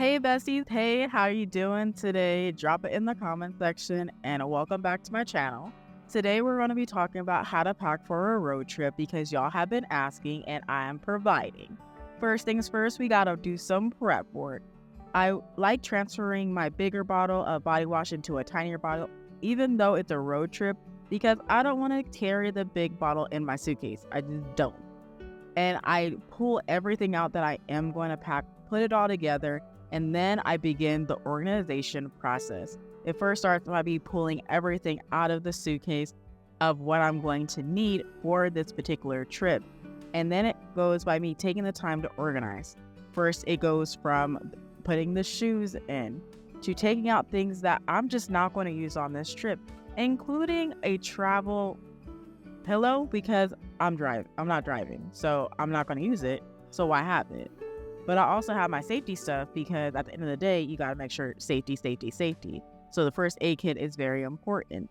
Hey besties, hey, how you doing today? Drop it in the comment section and welcome back to my channel. Today we're going to be talking about how to pack for a road trip because y'all have been asking and I am providing. First things first, we gotta do some prep work. I like transferring my bigger bottle of body wash into a tinier bottle, even though it's a road trip, because I don't want to carry the big bottle in my suitcase. I just don't. And I pull everything out that I am going to pack, put it all together, and then I begin the organization process. It first starts by me pulling everything out of the suitcase of what I'm going to need for this particular trip. And then it goes by me taking the time to organize. First, it goes from putting the shoes in to taking out things that I'm just not going to use on this trip, including a travel pillow because I'm not driving, so I'm not going to use it. So why have it? But I also have my safety stuff because at the end of the day, you got to make sure safety. So the first aid kit is very important.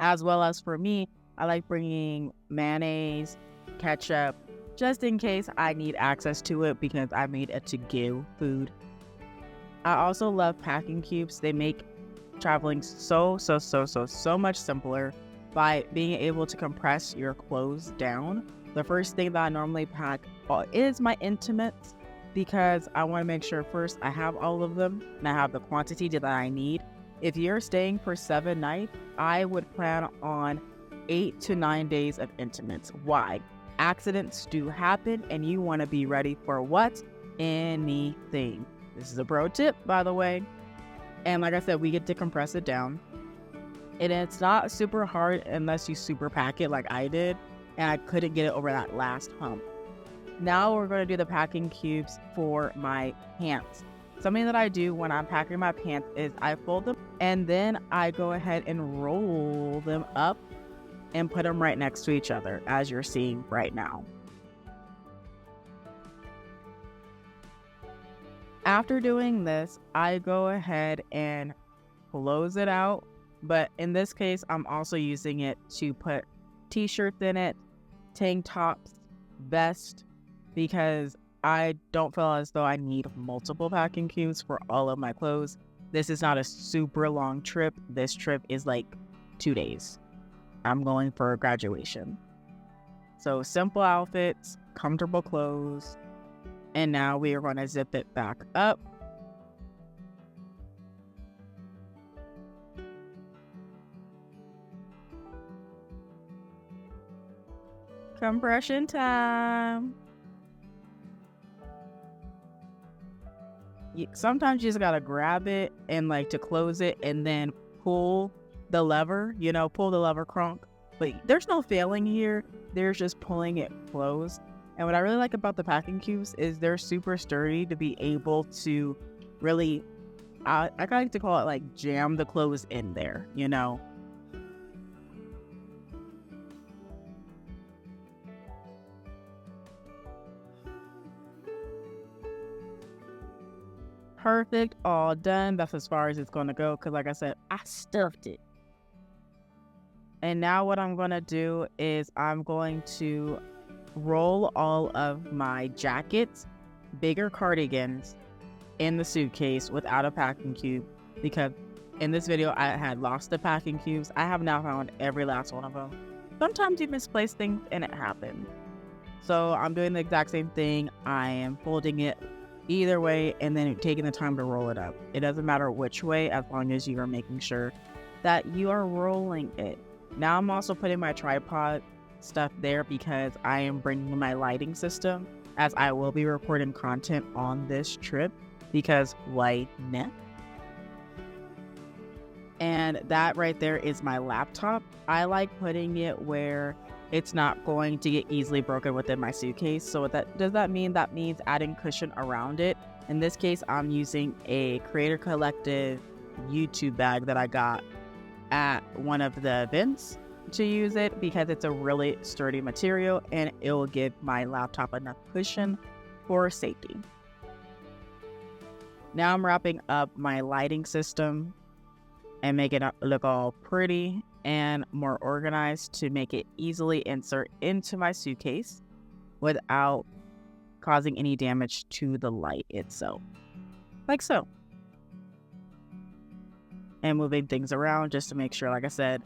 As well as for me, I like bringing mayonnaise, ketchup, just in case I need access to it because I made a to-go food. I also love packing cubes. They make traveling so much simpler by being able to compress your clothes down. The first thing that I normally pack is my intimates because I want to make sure first I have all of them and I have the quantity that I need. If you're staying for 7 nights, I would plan on 8 to 9 days of intimates. Why? Accidents do happen and you want to be ready for what? Anything. This is a pro tip, by the way. And like I said, we get to compress it down. And it's not super hard unless you super pack it like I did. And I couldn't get it over that last hump. Now we're going to do the packing cubes for my pants. Something that I do when I'm packing my pants is I fold them and then I go ahead and roll them up and put them right next to each other, as you're seeing right now. After doing this, I go ahead and close it out. But in this case, I'm also using it to put t-shirts in it, tank tops, vest, because I don't feel as though I need multiple packing cubes for all of my clothes. This is not a super long trip. This trip is like 2 days. I'm going for a graduation. So simple outfits, comfortable clothes, and now we are going to zip it back up. Compression time. Sometimes you just gotta grab it and like to close it and then pull the lever, pull the lever crunk. But there's no failing here. There's just pulling it closed. And what I really like about the packing cubes is they're super sturdy to be able to really, I like to call it like jam the clothes in there, Perfect, all done. That's as far as it's going to go because like I said, I stuffed it. And now what I'm going to do is I'm going to roll all of my jackets, bigger cardigans in the suitcase without a packing cube because in this video I had lost the packing cubes. I have now found every last one of them. Sometimes you misplace things and it happens. So I'm doing the exact same thing. I am folding it either way and then taking the time to roll it up. It doesn't matter which way as long as you are making sure that you are rolling it. Now I'm also putting my tripod stuff there because I am bringing my lighting system as I will be recording content on this trip because why not? And that right there is my laptop. I like putting it where it's not going to get easily broken within my suitcase. So does that mean? That means adding cushion around it. In this case, I'm using a Creator Collective YouTube bag that I got at one of the events to use it because it's a really sturdy material and it will give my laptop enough cushion for safety. Now I'm wrapping up my lighting system and make it look all pretty and more organized to make it easily insert into my suitcase without causing any damage to the light itself. like so. And moving things around just to make sure, like I said,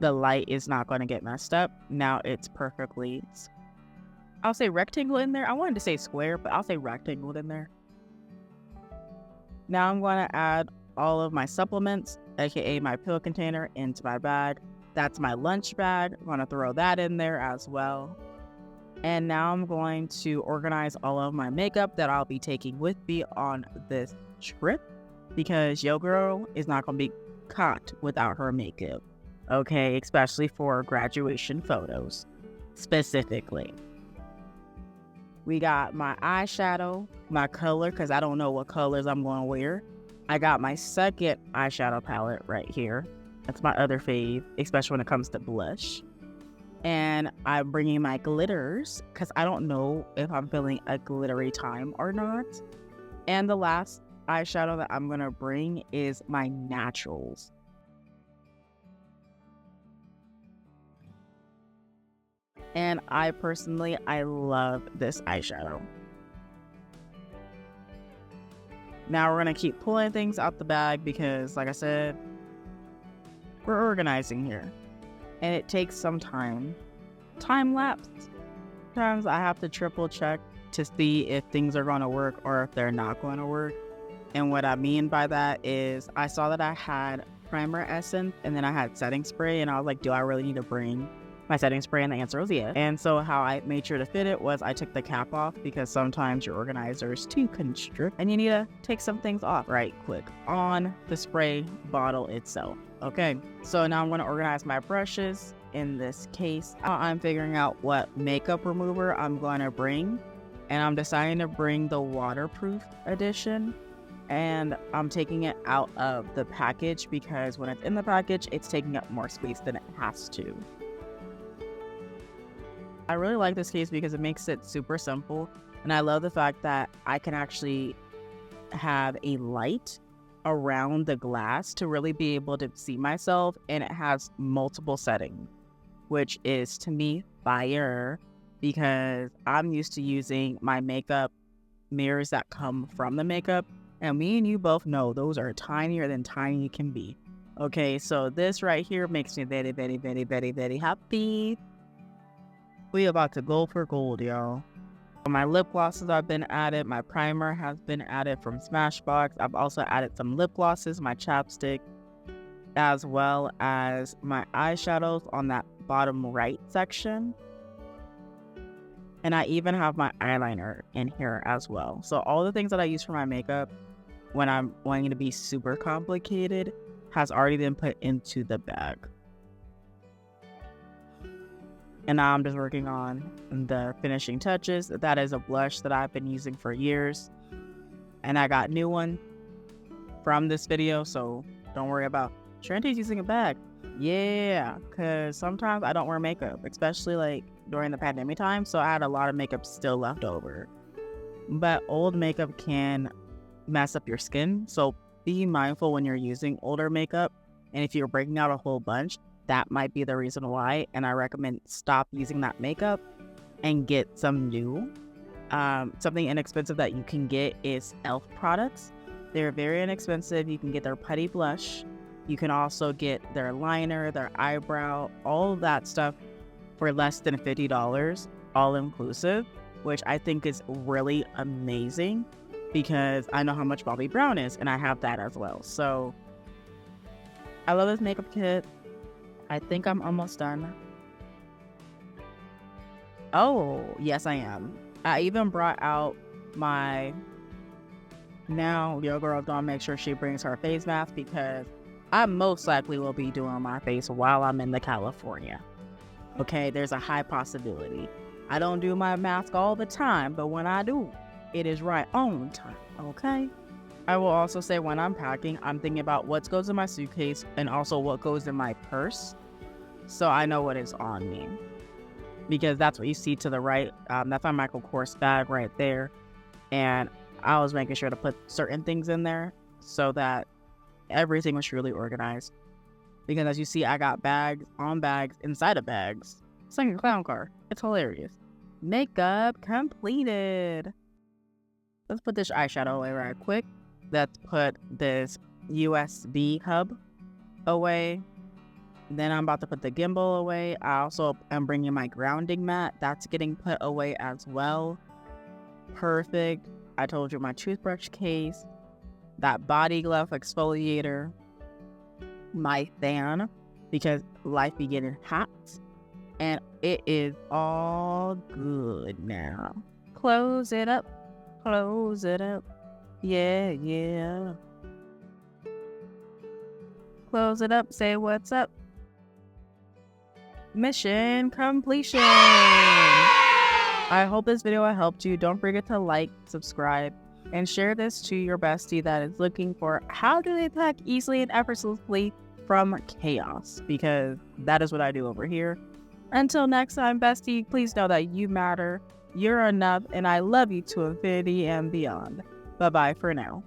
the light is not going to get messed up. Now it's perfectly, I'll say rectangle in there. I wanted to say square, but I'll say rectangle in there. Now I'm going to add all of my supplements, aka my pill container, into my bag. That's my lunch bag. I'm going to throw that in there as well. And now I'm going to organize all of my makeup that I'll be taking with me on this trip, because yo girl is not going to be caught without her makeup. Okay, especially for graduation photos, specifically. We got my eyeshadow, my color, because I don't know what colors I'm going to wear. I got my second eyeshadow palette right here. That's my other fave, especially when it comes to blush. And I'm bringing my glitters, because I don't know if I'm feeling a glittery time or not. And the last eyeshadow that I'm going to bring is my naturals. And I love this eyeshadow. Now we're going to keep pulling things out the bag because, like I said, we're organizing here. And it takes some time. Time lapse. Sometimes I have to triple check to see if things are going to work or if they're not going to work. And what I mean by that is I saw that I had primer essence and then I had setting spray, and I was like, do I really need to bring my setting spray? And the answer was yes. And so how I made sure to fit it was I took the cap off, because sometimes your organizer is too constrict and you need to take some things off. Right click on the spray bottle itself. Okay, so now I'm going to organize my brushes. In this case, I'm figuring out what makeup remover I'm going to bring, and I'm deciding to bring the waterproof edition. And I'm taking it out of the package because when it's in the package, it's taking up more space than it has to. I really like this case because it makes it super simple, and I love the fact that I can actually have a light around the glass to really be able to see myself, and it has multiple settings, which is to me fire, because I'm used to using my makeup mirrors that come from the makeup, and me and you both know those are tinier than tiny can be. Okay, so this right here makes me very, very, very, very, very happy. We about to go for gold, y'all. My lip glosses have been added. My primer has been added from Smashbox. I've also added some lip glosses, my chapstick, as well as my eyeshadows on that bottom right section. And I even have my eyeliner in here as well. So all the things that I use for my makeup when I'm wanting to be super complicated has already been put into the bag. And now I'm just working on the finishing touches. That is a blush that I've been using for years, and I got a new one from this video, so don't worry about Charente's using a bag. Yeah, because sometimes I don't wear makeup, especially like during the pandemic time, so I had a lot of makeup still left over. But old makeup can mess up your skin, so be mindful when you're using older makeup, and if you're breaking out a whole bunch, that might be the reason why. And I recommend stop using that makeup and get some new. Something inexpensive that you can get is e.l.f. products. They're very inexpensive. You can get their putty blush. You can also get their liner, their eyebrow, all of that stuff for less than $50, all inclusive, which I think is really amazing because I know how much Bobbi Brown is, and I have that as well. So I love this makeup kit. I think I'm almost done. Oh, yes, I am. I even brought out my... Now, your girl's gonna make sure she brings her face mask because I most likely will be doing my face while I'm in the California. Okay, there's a high possibility. I don't do my mask all the time, but when I do, it is right on time, okay? I will also say when I'm packing, I'm thinking about what goes in my suitcase and also what goes in my purse, so I know what is on me. Because that's what you see to the right. That's my Michael Kors bag right there. And I was making sure to put certain things in there so that everything was truly organized. Because as you see, I got bags on bags inside of bags. It's like a clown car. It's hilarious. Makeup completed. Let's put this eyeshadow away right quick. Let's put this USB hub away. Then I'm about to put the gimbal away. I also am bringing my grounding mat. That's getting put away as well. Perfect. I told you my toothbrush case, that body glove exfoliator, my fan, because life be getting hot. And it is all good now. Close it up. Close it up. Yeah, yeah. Close it up. Say what's up. Mission completion. I hope this video helped you. Don't forget to like, subscribe, and share this to your bestie that is looking for how do they pack easily and effortlessly from chaos, because that is what I do over here. Until next time, bestie, please know that you matter, you're enough, and I love you to infinity and beyond. Bye-bye for now.